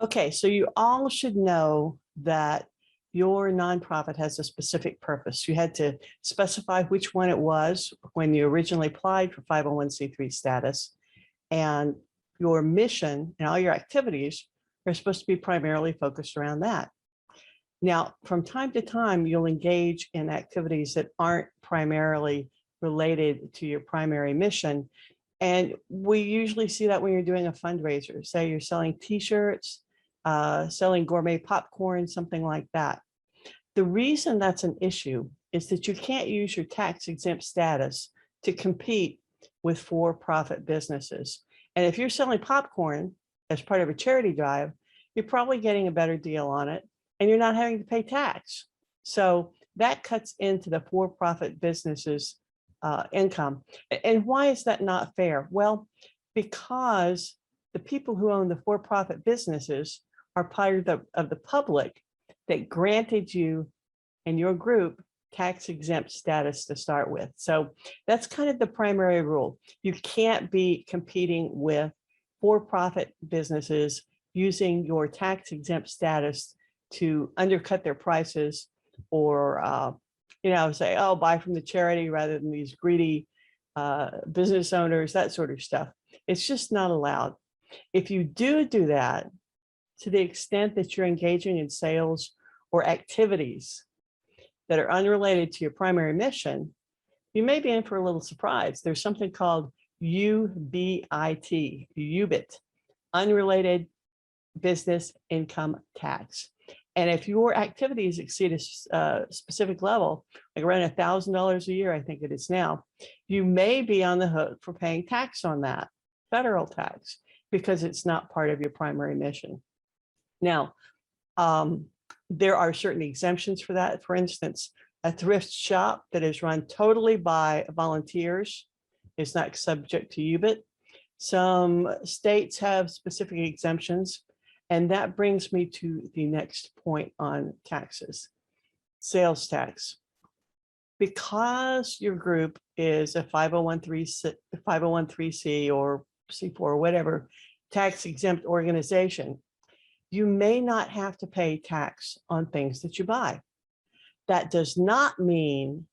Okay, so you all should know that your nonprofit has a specific purpose. You had to specify which one it was when you originally applied for 501c3 status. And your mission and all your activities are supposed to be primarily focused around that. Now, from time to time, you'll engage in activities that aren't primarily related to your primary mission. And we usually see that when you're doing a fundraiser, say you're selling t-shirts, selling gourmet popcorn, something like that. The reason that's an issue is that you can't use your tax exempt status to compete with for-profit businesses. And if you're selling popcorn as part of a charity drive, you're probably getting a better deal on it and you're not having to pay tax. So that cuts into the for-profit businesses income. And why is that not fair? Well, because the people who own the for-profit businesses are part of the public that granted you and your group tax exempt status to start with. So that's kind of the primary rule. You can't be competing with for-profit businesses using your tax exempt status to undercut their prices or say, oh, buy from the charity rather than these greedy business owners, that sort of stuff. It's just not allowed. If you do that, to the extent that you're engaging in sales or activities that are unrelated to your primary mission, you may be in for a little surprise. There's something called UBIT, unrelated business income tax. And if your activities exceed a specific level, like around $1,000 a year, I think it is now, you may be on the hook for paying tax on that, federal tax, because it's not part of your primary mission. Now, there are certain exemptions for that. For instance, a thrift shop that is run totally by volunteers is not subject to UBIT. Some states have specific exemptions. And that brings me to the next point on taxes, sales tax. Because your group is a 501(c) or C4 or whatever tax exempt organization, you may not have to pay tax on things that you buy. That does not mean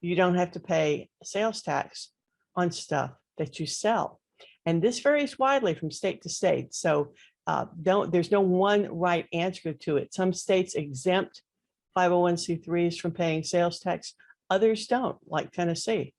you don't have to pay sales tax on stuff that you sell. And this varies widely from state to state. So there's no one right answer to it. Some states exempt 501c3s from paying sales tax, others don't, like Tennessee.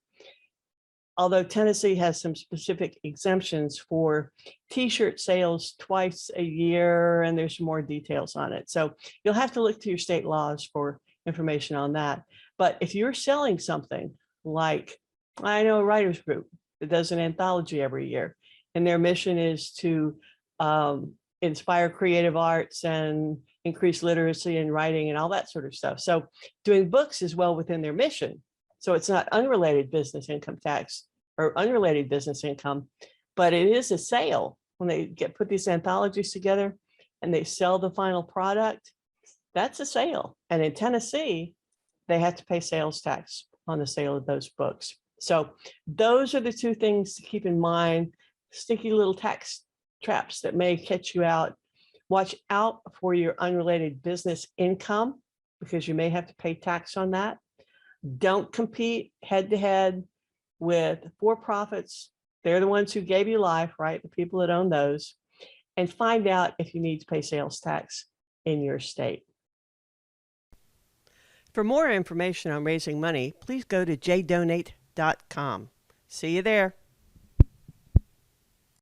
Although Tennessee has some specific exemptions for t-shirt sales twice a year, and there's some more details on it. So you'll have to look to your state laws for information on that. But if you're selling something like, I know a writers group that does an anthology every year, and their mission is to inspire creative arts and increase literacy and writing and all that sort of stuff. So doing books is well within their mission. So it's not unrelated business income tax or unrelated business income, but it is a sale when they put these anthologies together and they sell the final product. That's a sale. And in Tennessee, they have to pay sales tax on the sale of those books. So those are the two things to keep in mind. Sticky little tax traps that may catch you out. Watch out for your unrelated business income because you may have to pay tax on that. Don't compete head to head with for-profits. They're the ones who gave you life, right? The people that own those. And find out if you need to pay sales tax in your state. For more information on raising money, please go to jdonate.com. See you there.